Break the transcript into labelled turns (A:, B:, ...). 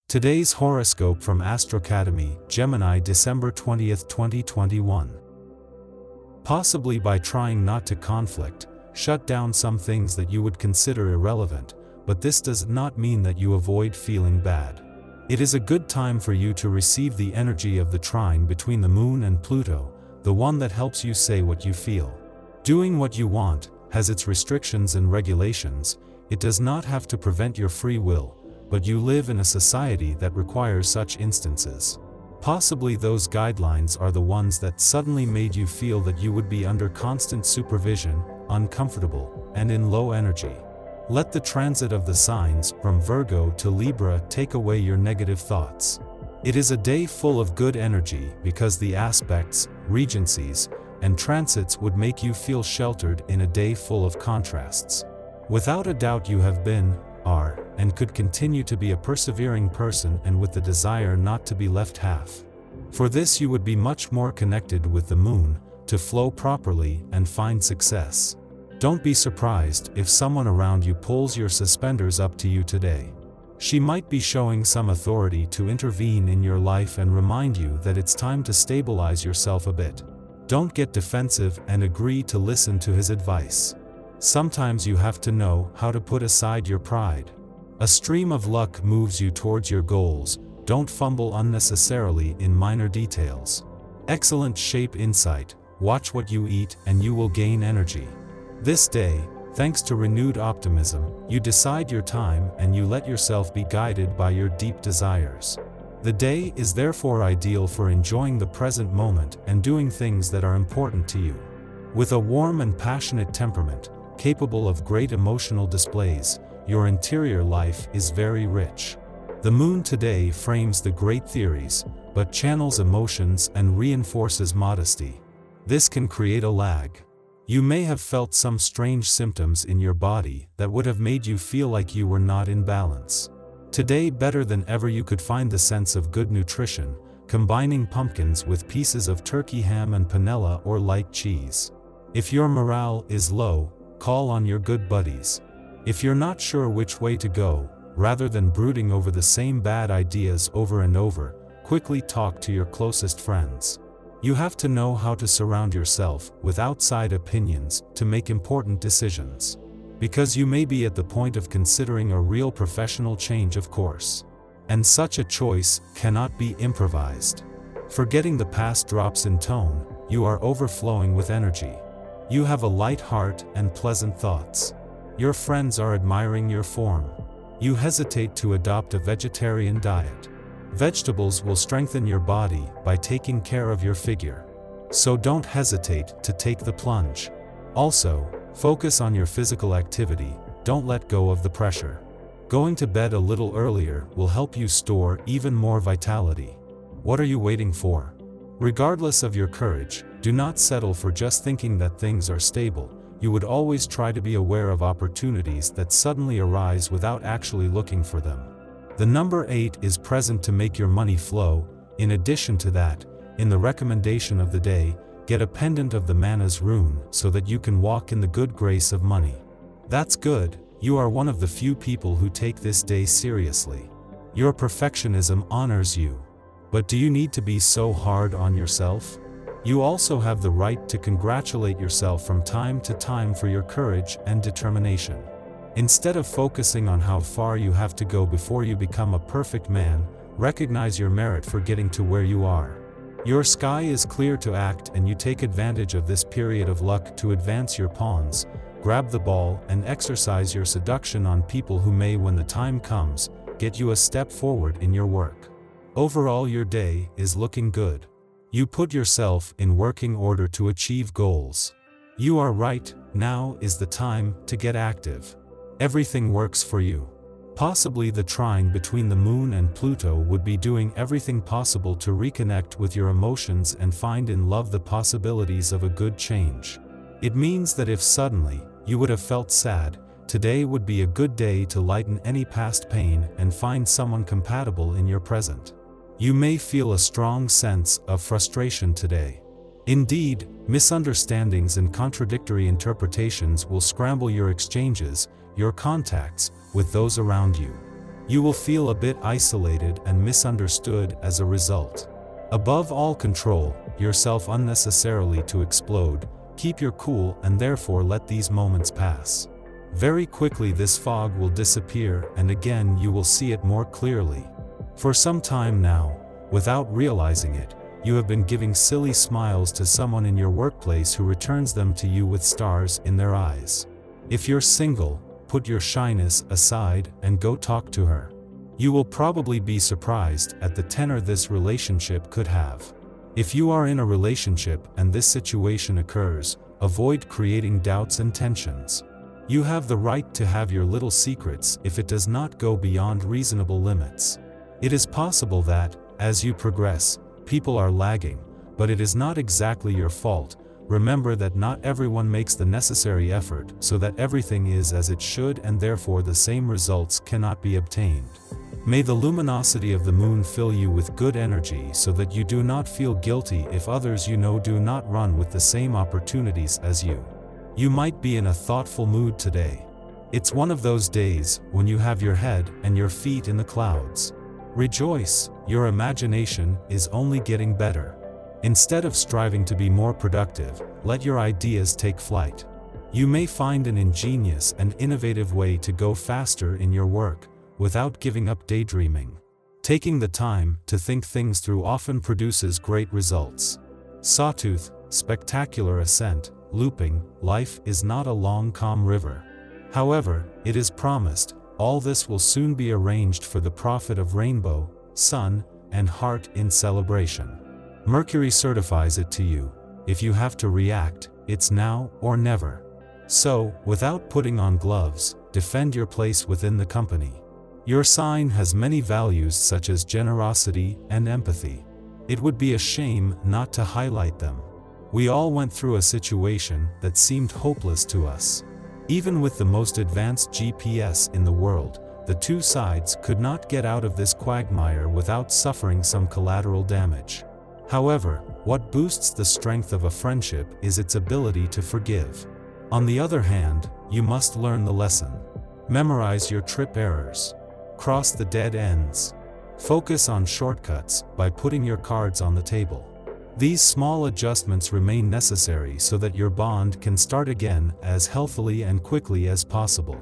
A: Today's horoscope from Astrocademy, Gemini December 20th, 2021. Possibly by trying not to conflict, shut down some things that you would consider irrelevant, but this does not mean that you avoid feeling bad. It is a good time for you to receive the energy of the trine between the Moon and Pluto, the one that helps you say what you feel. Doing what you want has its restrictions and regulations. It does not have to prevent your free will, but you live in a society that requires such instances. Possibly those guidelines are the ones that suddenly made you feel that you would be under constant supervision, uncomfortable, and in low energy. Let the transit of the signs from Virgo to Libra take away your negative thoughts. It is a day full of good energy because the aspects, regencies, and transits would make you feel sheltered in a day full of contrasts. Without a doubt you have been, are, and could continue to be a persevering person and with the desire not to be left half. For this you would be much more connected with the Moon, to flow properly and find success. Don't be surprised if someone around you pulls your suspenders up to you today. She might be showing some authority to intervene in your life and remind you that it's time to stabilize yourself a bit. Don't get defensive and agree to listen to his advice. Sometimes you have to know how to put aside your pride. A stream of luck moves you towards your goals. Don't fumble unnecessarily in minor details. Excellent shape insight. Watch what you eat and you will gain energy. This day, thanks to renewed optimism, you decide your time and you let yourself be guided by your deep desires. The day is therefore ideal for enjoying the present moment and doing things that are important to you. With a warm and passionate temperament, capable of great emotional displays, your interior life is very rich. The Moon today frames the great theories, but channels emotions and reinforces modesty. This can create a lag. You may have felt some strange symptoms in your body that would have made you feel like you were not in balance. Today, better than ever, you could find the sense of good nutrition, combining pumpkins with pieces of turkey ham and panela or light cheese. If your morale is low, call on your good buddies. If you're not sure which way to go, rather than brooding over the same bad ideas over and over, quickly talk to your closest friends. You have to know how to surround yourself with outside opinions to make important decisions. Because you may be at the point of considering a real professional change of course. And such a choice cannot be improvised. Forgetting the past drops in tone, you are overflowing with energy. You have a light heart and pleasant thoughts. Your friends are admiring your form. You hesitate to adopt a vegetarian diet. Vegetables will strengthen your body by taking care of your figure. So don't hesitate to take the plunge. Also, focus on your physical activity, don't let go of the pressure. Going to bed a little earlier will help you store even more vitality. What are you waiting for? Regardless of your courage, do not settle for just thinking that things are stable. You would always try to be aware of opportunities that suddenly arise without actually looking for them. The number 8 is present to make your money flow. In addition to that, in the recommendation of the day, get a pendant of the Mana's rune so that you can walk in the good grace of money. That's good, you are one of the few people who take this day seriously. Your perfectionism honors you. But do you need to be so hard on yourself? You also have the right to congratulate yourself from time to time for your courage and determination. Instead of focusing on how far you have to go before you become a perfect man, recognize your merit for getting to where you are. Your sky is clear to act and you take advantage of this period of luck to advance your pawns, grab the ball and exercise your seduction on people who may, when the time comes, get you a step forward in your work. Overall, your day is looking good. You put yourself in working order to achieve goals. You are right, now is the time to get active. Everything works for you. Possibly the trine between the Moon and Pluto would be doing everything possible to reconnect with your emotions and find in love the possibilities of a good change. It means that if suddenly you would have felt sad, today would be a good day to lighten any past pain and find someone compatible in your present. You may feel a strong sense of frustration today. Indeed, misunderstandings and contradictory interpretations will scramble your exchanges, your contacts, with those around you. You will feel a bit isolated and misunderstood as a result. Above all, control yourself unnecessarily to explode, keep your cool and therefore let these moments pass. Very quickly this fog will disappear and again you will see it more clearly. For some time now, without realizing it, you have been giving silly smiles to someone in your workplace who returns them to you with stars in their eyes. If you're single, put your shyness aside and go talk to her. You will probably be surprised at the tenor this relationship could have. If you are in a relationship and this situation occurs, avoid creating doubts and tensions. You have the right to have your little secrets if it does not go beyond reasonable limits. It is possible that, as you progress, people are lagging, but it is not exactly your fault. Remember that not everyone makes the necessary effort so that everything is as it should and therefore the same results cannot be obtained. May the luminosity of the moon fill you with good energy so that you do not feel guilty if others you know do not run with the same opportunities as you. You might be in a thoughtful mood today. It's one of those days when you have your head and your feet in the clouds. Rejoice, your imagination is only getting better. Instead of striving to be more productive, let your ideas take flight. You may find an ingenious and innovative way to go faster in your work, without giving up daydreaming. Taking the time to think things through often produces great results. Sawtooth, spectacular ascent, looping, life is not a long calm river. However, it is promised, all this will soon be arranged for the profit of rainbow, sun, and heart in celebration. Mercury certifies it to you. If you have to react, it's now or never. So, without putting on gloves, defend your place within the company. Your sign has many values such as generosity and empathy. It would be a shame not to highlight them. We all went through a situation that seemed hopeless to us. Even with the most advanced GPS in the world, the two sides could not get out of this quagmire without suffering some collateral damage. However, what boosts the strength of a friendship is its ability to forgive. On the other hand, you must learn the lesson. Memorize your trip errors. Cross the dead ends. Focus on shortcuts by putting your cards on the table. These small adjustments remain necessary so that your bond can start again as healthily and quickly as possible.